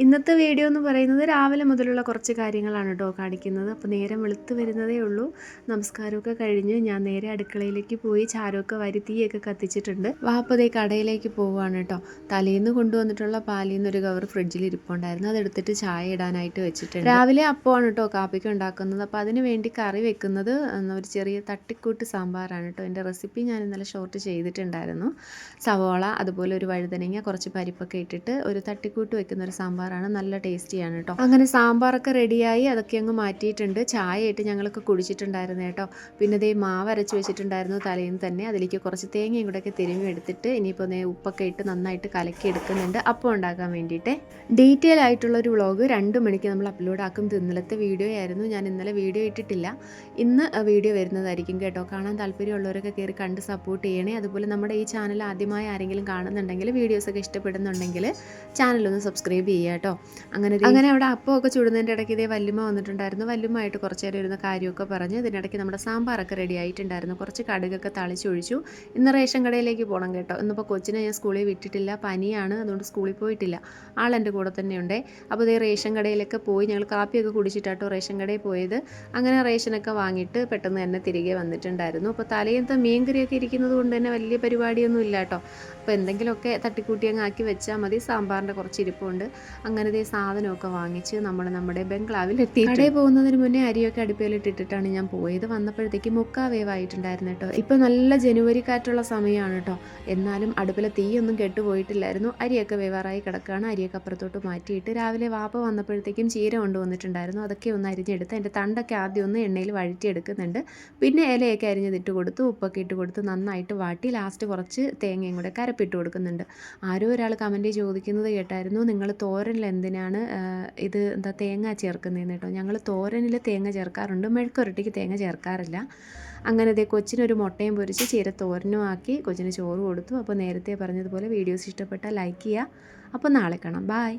ഇന്നത്തെ വീഡിയോ എന്ന് പറയുന്നത് രാവിലെ മുതലുള്ള കുറച്ച് കാര്യങ്ങളാണ് കേട്ടോ കാണിക്കുന്നത്. അപ്പോൾ നേരം വെളുത്ത് വരുന്നതേ ഉള്ളൂ. നമസ്കാരമൊക്കെ കഴിഞ്ഞ് ഞാൻ നേരെ അടുക്കളയിലേക്ക് പോയി ചാരമൊക്കെ വാരി തീയൊക്കെ കത്തിച്ചിട്ടുണ്ട്. വാപ്പതേ കടയിലേക്ക് പോവുകയാണ് കേട്ടോ. തലേന്ന് കൊണ്ടുവന്നിട്ടുള്ള പാലിൽ നിന്ന് ഒരു കവർ ഫ്രിഡ്ജിൽ ഇരിപ്പുണ്ടായിരുന്നു. അതെടുത്തിട്ട് ചായ ഇടാനായിട്ട് വെച്ചിട്ടുണ്ട്. രാവിലെ അപ്പമാണ് കേട്ടോ കാപ്പിക്ക് ഉണ്ടാക്കുന്നത്. അപ്പോൾ അതിന് വേണ്ടി കറി വെക്കുന്നത് ഒരു ചെറിയ തട്ടിക്കൂട്ട് സാമ്പാറാണ് കേട്ടോ. എൻ്റെ റെസിപ്പി ഞാൻ ഇന്നലെ ഷോർട്ട് ചെയ്തിട്ടുണ്ടായിരുന്നു. സവോള, അതുപോലെ ഒരു വഴുതനങ്ങ, കുറച്ച് പരിപ്പൊക്കെ ഇട്ടിട്ട് ഒരു തട്ടിക്കൂട്ട് വെക്കുന്ന ഒരു സാമ്പാറാണ്. നല്ല ടേസ്റ്റിയാണ് കേട്ടോ. അങ്ങനെ സാമ്പാറൊക്കെ റെഡിയായി അതൊക്കെ അങ്ങ് മാറ്റിയിട്ടുണ്ട്. ചായ ഇട്ട് ഞങ്ങളൊക്കെ കുടിച്ചിട്ടുണ്ടായിരുന്നു കേട്ടോ. പിന്നെ ദേ മാവ് അരച്ച് വെച്ചിട്ടുണ്ടായിരുന്നു തലേന്ന് തന്നെ. അതിലേക്ക് കുറച്ച് തേങ്ങയും കൂടെയൊക്കെ തിരുമ്മി എടുത്തിട്ട് ഇനിയിപ്പോൾ ഉപ്പൊക്കെ ഇട്ട് നന്നായിട്ട് കലക്കി എടുക്കുന്നുണ്ട് അപ്പം ഉണ്ടാക്കാൻ വേണ്ടിയിട്ട്. ഡീറ്റെയിൽ ആയിട്ടുള്ളൊരു വ്ളോഗ് 2 മണിക്ക് നമ്മൾ അപ്ലോഡ് ആക്കും. ഇന്നലത്തെ വീഡിയോ ആയിരുന്നു. ഞാൻ ഇന്നലെ വീഡിയോ ഇട്ടിട്ടില്ല. ഇന്ന് വീഡിയോ വരുന്നതായിരിക്കും കേട്ടോ. കാണാൻ താല്പര്യമുള്ളവരൊക്കെ കയറി കണ്ട് സപ്പോർട്ട് ചെയ്യണേ. അതുപോലെ നമ്മുടെ ഈ ചാനൽ ആദ്യമായി ആരെങ്കിലും കാണുന്നുണ്ടെങ്കിൽ, വീഡിയോസൊക്കെ ഇഷ്ടപ്പെടുന്നുണ്ടെങ്കിൽ ചാനലൊന്ന് സബ്സ്ക്രൈബ് ചെയ്യുക കേട്ടോ. അങ്ങനെ അവിടെ അപ്പമൊക്കെ ചുടുന്നതിൻ്റെ ഇടയ്ക്ക് ഇതേ വല്യമ്മ വന്നിട്ടുണ്ടായിരുന്നു. വല്യമ്മയായിട്ട് കുറച്ച് നേരം ഇരുന്ന കാര്യമൊക്കെ പറഞ്ഞ് ഇതിനിടയ്ക്ക് നമ്മുടെ സാമ്പാറൊക്കെ റെഡി ആയിട്ടുണ്ടായിരുന്നു. കുറച്ച് കടുകൊക്കെ തളിച്ചൊഴിച്ചു. ഇന്ന് റേഷൻ കടയിലേക്ക് പോകണം കേട്ടോ. ഇന്നിപ്പോൾ കൊച്ചിനെ ഞാൻ സ്കൂളിൽ വിട്ടിട്ടില്ല, പനിയാണ്, അതുകൊണ്ട് സ്കൂളിൽ പോയിട്ടില്ല. ആളെൻ്റെ കൂടെ തന്നെയുണ്ട്. അപ്പോൾ ഇതേ റേഷൻ കടയിലൊക്കെ പോയി ഞങ്ങൾ കാപ്പിയൊക്കെ കുടിച്ചിട്ടാട്ടോ റേഷൻ കടയിൽ പോയത്. അങ്ങനെ റേഷനൊക്കെ വാങ്ങിയിട്ട് പെട്ടെന്ന് തന്നെ തിരികെ വന്നിട്ടുണ്ടായിരുന്നു. അപ്പോൾ തലേന്നത്തെ മീൻകറിയൊക്കെ ഇരിക്കുന്നത് കൊണ്ട് തന്നെ വലിയ പരിപാടിയൊന്നും ഇല്ല കേട്ടോ. അപ്പോൾ എന്തെങ്കിലുമൊക്കെ തട്ടിക്കൂട്ടി അങ്ങ് ആക്കി വെച്ചാൽ മതി. സാമ്പാറിൻ്റെ കുറച്ച് ഇരിപ്പുണ്ട്. അങ്ങനത്തെ സാധനമൊക്കെ വാങ്ങിച്ച് നമ്മുടെ ബംഗ്ലാവിൽ എത്തി. കടയിൽ പോകുന്നതിന് മുന്നേ അരിയൊക്കെ അടുപ്പിലിട്ടിട്ടാണ് ഞാൻ പോയത്. വന്നപ്പോഴത്തേക്ക് മുക്കാ വേവായിട്ടുണ്ടായിരുന്നു കേട്ടോ. ഇപ്പോൾ നല്ല ജനുവരി കാറ്റുള്ള സമയമാണ് കേട്ടോ. എന്നാലും അടുപ്പിലെ തീയൊന്നും കെട്ടുപോയിട്ടില്ലായിരുന്നു. അരിയൊക്കെ വേവാറായി കിടക്കുകയാണ്. അരിയൊക്കെ അപ്പുറത്തോട്ട് മാറ്റിയിട്ട് രാവിലെ വാപ്പ വന്നപ്പോഴത്തേക്കും ചീര കൊണ്ടുവന്നിട്ടുണ്ടായിരുന്നു. അതൊക്കെ ഒന്ന് അരിഞ്ഞെടുത്ത് അതിൻ്റെ തണ്ടൊക്കെ ആദ്യം ഒന്ന് എണ്ണയിൽ വഴറ്റിയെടുക്കുന്നുണ്ട്. പിന്നെ ഇലയൊക്കെ അരിഞ്ഞതിട്ട് കൊടുത്ത് ഉപ്പൊക്കെ ഇട്ട് കൊടുത്ത് നന്നായിട്ട് വാട്ടി ലാസ്റ്റ് കുറച്ച് തേങ്ങയും കൂടെ കരപ്പിട്ട് കൊടുക്കുന്നുണ്ട്. ആരോ ഒരാൾ കമൻറ്റ് ചോദിക്കുന്നത് കേട്ടായിരുന്നു, നിങ്ങൾ തോരനിൽ എന്തിനാണ് ഇത് എന്താ തേങ്ങ ചേർക്കുന്നതെന്ന് കേട്ടോ. ഞങ്ങൾ തോരനിൽ തേങ്ങ ചേർക്കാറുണ്ട്, മെഴുക്കുരട്ടിക്ക് തേങ്ങ ചേർക്കാറില്ല. അങ്ങനെ ഇതേ കൊച്ചിനൊരു മുട്ടയും പൊരിച്ച് ചീര തോരനും ആക്കി കൊച്ചിന് ചോറ് കൊടുത്തു. അപ്പോൾ നേരത്തെ പറഞ്ഞതുപോലെ വീഡിയോസ് ഇഷ്ടപ്പെട്ടാൽ ലൈക്ക് ചെയ്യുക. അപ്പോൾ നാളെ കാണാം. ബായ്.